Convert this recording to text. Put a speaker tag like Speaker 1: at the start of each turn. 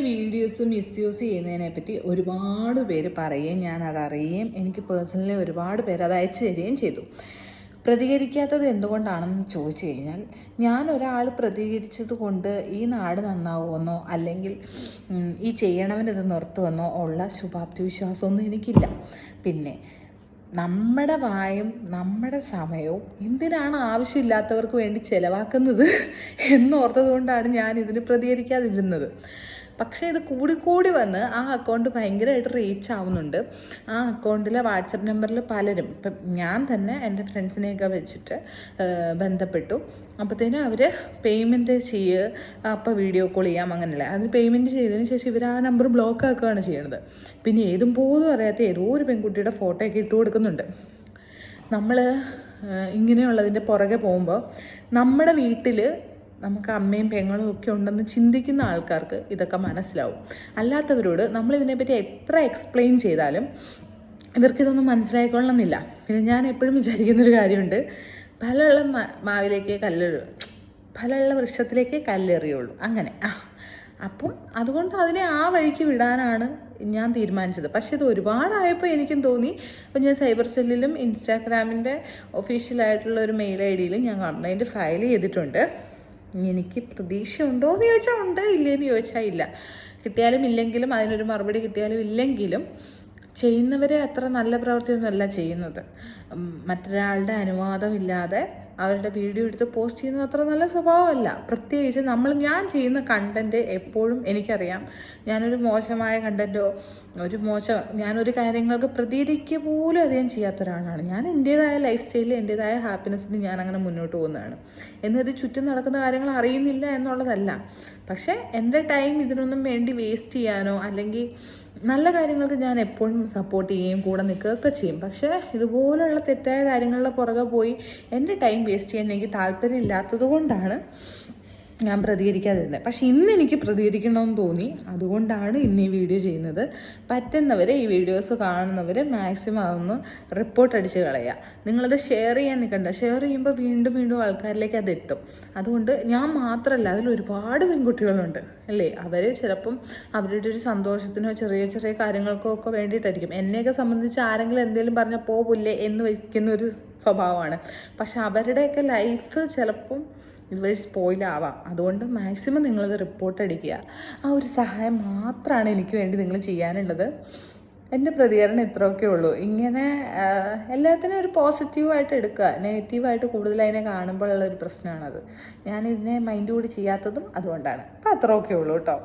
Speaker 1: Videos misuse ചെയ്യുന്നതിനെ പറ്റി ഒരുപാട് പേര് പറയുകയും ഞാൻ അതറിയുകയും എനിക്ക് പേഴ്സണലി ഒരുപാട് പേര് അത് അയച്ചു തരികയും ചെയ്തു. പ്രതികരിക്കാത്തത് എന്തുകൊണ്ടാണെന്ന് ചോദിച്ചു കഴിഞ്ഞാൽ, ഞാൻ ഒരാൾ പ്രതികരിച്ചത് കൊണ്ട് ഈ നാട് നന്നാവുമെന്നോ അല്ലെങ്കിൽ ഈ ചെയ്യണവനിത് നിർത്തുമെന്നോ ഉള്ള ശുഭാപ്തി വിശ്വാസമൊന്നും എനിക്കില്ല. പിന്നെ നമ്മുടെ വായും നമ്മുടെ സമയവും എന്തിനാണ് ആവശ്യമില്ലാത്തവർക്ക് വേണ്ടി ചിലവാക്കുന്നത് എന്നോർത്തത് കൊണ്ടാണ് ഞാൻ ഇതിന് പ്രതികരിക്കാതിരുന്നത്. പക്ഷേ ഇത് കൂടിക്കൂടി വന്ന് ആ അക്കൗണ്ട് ഭയങ്കരമായിട്ട് റീച്ച് ആവുന്നുണ്ട്. ആ അക്കൗണ്ടിലെ വാട്സപ്പ് നമ്പറിൽ പലരും, ഇപ്പം ഞാൻ തന്നെ എൻ്റെ ഫ്രണ്ട്സിനെയൊക്കെ വെച്ചിട്ട് ബന്ധപ്പെട്ടു. അപ്പോഴത്തേനും അവർ പേയ്മെൻറ്റ് ചെയ്യുക, അപ്പോൾ വീഡിയോ കോൾ ചെയ്യാം അങ്ങനെയല്ല. അതിന് പേയ്മെൻറ്റ് ചെയ്തതിന് ശേഷം ഇവർ ആ നമ്പർ ബ്ലോക്ക് ആക്കുകയാണ് ചെയ്യുന്നത്. പിന്നെ ഏതും പോലും അറിയാത്ത ഏതോ ഒരു പെൺകുട്ടിയുടെ ഫോട്ടോയൊക്കെ ഇട്ട് കൊടുക്കുന്നുണ്ട്. നമ്മൾ ഇങ്ങനെയുള്ളതിൻ്റെ പുറകെ പോകുമ്പോൾ നമ്മുടെ വീട്ടിൽ നമുക്ക് അമ്മയും പെങ്ങളും ഒക്കെ ഉണ്ടെന്ന് ചിന്തിക്കുന്ന ആൾക്കാർക്ക് ഇതൊക്കെ മനസ്സിലാവും. അല്ലാത്തവരോട് നമ്മളിതിനെപ്പറ്റി എത്ര എക്സ്പ്ലെയിൻ ചെയ്താലും ഇവർക്കിതൊന്നും മനസ്സിലായിക്കൊള്ളണമെന്നില്ല. പിന്നെ ഞാൻ എപ്പോഴും വിചാരിക്കുന്നൊരു കാര്യമുണ്ട്, ഫലമുള്ള മാവിലേക്ക് ഫലമുള്ള വൃക്ഷത്തിലേക്ക് കല്ലെറിയുള്ളൂ, അങ്ങനെ. അപ്പം അതുകൊണ്ട് അതിനെ ആ വഴിക്ക് വിടാനാണ് ഞാൻ തീരുമാനിച്ചത്. പക്ഷെ ഇത് ഒരുപാടായപ്പോൾ എനിക്കും തോന്നി. അപ്പം ഞാൻ സൈബർ സെല്ലിലും ഇൻസ്റ്റാഗ്രാമിൻ്റെ ഒഫീഷ്യലായിട്ടുള്ള ഒരു മെയിൽ ID-യിലും ഞാൻ കംപ്ലൈൻറ്റ് ഫയൽ ചെയ്തിട്ടുണ്ട്. എനിക്ക് പ്രതീക്ഷ ഉണ്ടോ എന്ന് ചോദിച്ചാൽ ഉണ്ട്, ഇല്ലേന്ന് ചോദിച്ചാൽ ഇല്ല. കിട്ടിയാലും ഇല്ലെങ്കിലും അതിനൊരു മറുപടി കിട്ടിയാലും ഇല്ലെങ്കിലും ചെയ്യുന്നവരെ അത്ര നല്ല പ്രവൃത്തിയൊന്നുമല്ല ചെയ്യുന്നത്. മറ്റൊരാളുടെ അനുവാദമില്ലാതെ അവരുടെ വീഡിയോ എടുത്ത് പോസ്റ്റ് ചെയ്യുന്നത് അത്ര നല്ല സ്വഭാവമല്ല. പ്രത്യേകിച്ച് ഞാൻ ചെയ്യുന്ന കണ്ടൻറ്റ് എപ്പോഴും എനിക്കറിയാം, ഞാനൊരു മോശമായ കണ്ടൻറ്റോ ഞാനൊരു കാര്യങ്ങൾക്ക് പ്രതികരിക്കുക പോലും അധികം ചെയ്യാത്ത ഒരാളാണ്. ഞാൻ എൻ്റേതായ ലൈഫ് സ്റ്റൈലിൽ എൻ്റേതായ ഹാപ്പിനെസ്സിന് ഞാൻ അങ്ങനെ മുന്നോട്ട് പോകുന്നതാണ്. എന്നത് ചുറ്റും നടക്കുന്ന കാര്യങ്ങൾ അറിയുന്നില്ല എന്നുള്ളതല്ല. പക്ഷേ എൻ്റെ ടൈം ഇതിനൊന്നും വേണ്ടി വേസ്റ്റ് ചെയ്യാനോ അല്ലെങ്കിൽ നല്ല കാര്യങ്ങൾക്ക് ഞാൻ എപ്പോഴും സപ്പോർട്ട് ചെയ്യുകയും കൂടെ നിൽക്കുകയൊക്കെ ചെയ്യും. പക്ഷേ ഇതുപോലുള്ള തെറ്റായ കാര്യങ്ങളുടെ പുറകെ പോയി എൻ്റെ ടൈം വേസ്റ്റ് ചെയ്യാൻ എനിക്ക് താല്പര്യം ഇല്ലാത്തത് കൊണ്ടാണ് ഞാൻ പ്രതികരിക്കാതിരുന്നത്. പക്ഷെ ഇന്ന് എനിക്ക് പ്രതികരിക്കണമെന്ന് തോന്നി, അതുകൊണ്ടാണ് ഇന്ന് ഈ വീഡിയോ ചെയ്യുന്നത്. പറ്റുന്നവർ ഈ വീഡിയോസ് കാണുന്നവർ മാക്സിമം അതൊന്ന് റിപ്പോർട്ട് അടിച്ച് കളയുക. നിങ്ങളത് ഷെയർ ചെയ്യാൻ നിൽക്കണ്ട. ഷെയർ ചെയ്യുമ്പോൾ വീണ്ടും വീണ്ടും ആൾക്കാരിലേക്ക് അത് എത്തും. അതുകൊണ്ട് ഞാൻ മാത്രമല്ല, അതിൽ ഒരുപാട് പെൺകുട്ടികളുണ്ട് അല്ലേ. അവർ ചിലപ്പം അവരുടെ ഒരു സന്തോഷത്തിനോ ചെറിയ ചെറിയ കാര്യങ്ങൾക്കോ ഒക്കെ വേണ്ടിയിട്ടായിരിക്കും. എന്നെയൊക്കെ സംബന്ധിച്ച് ആരെങ്കിലും എന്തെങ്കിലും പറഞ്ഞാൽ പോവില്ലേ എന്ന് വയ്ക്കുന്ന ഒരു സ്വഭാവമാണ്. പക്ഷെ അവരുടെയൊക്കെ ലൈഫ് ചിലപ്പം ഇതുവഴി സ്പോയിലാവാം. അതുകൊണ്ട് മാക്സിമം നിങ്ങളത് റിപ്പോർട്ട് അടിക്കുക. ആ ഒരു സഹായം മാത്രമാണ് എനിക്ക് വേണ്ടി നിങ്ങൾ ചെയ്യാനുള്ളത്. എൻ്റെ പ്രതികരണം ഇത്രയൊക്കെ ഉള്ളൂ. ഇങ്ങനെ എല്ലാത്തിനും ഒരു പോസിറ്റീവായിട്ട് എടുക്കുക, നെഗറ്റീവായിട്ട് കൂടുതൽ അതിനെ കാണുമ്പോഴുള്ള ഒരു പ്രശ്നമാണത്. ഞാനിതിനെ മൈൻഡ് കൂടി ചെയ്യാത്തതും അതുകൊണ്ടാണ്. അപ്പോൾ അത്രയൊക്കെ ഉള്ളൂ കേട്ടോ.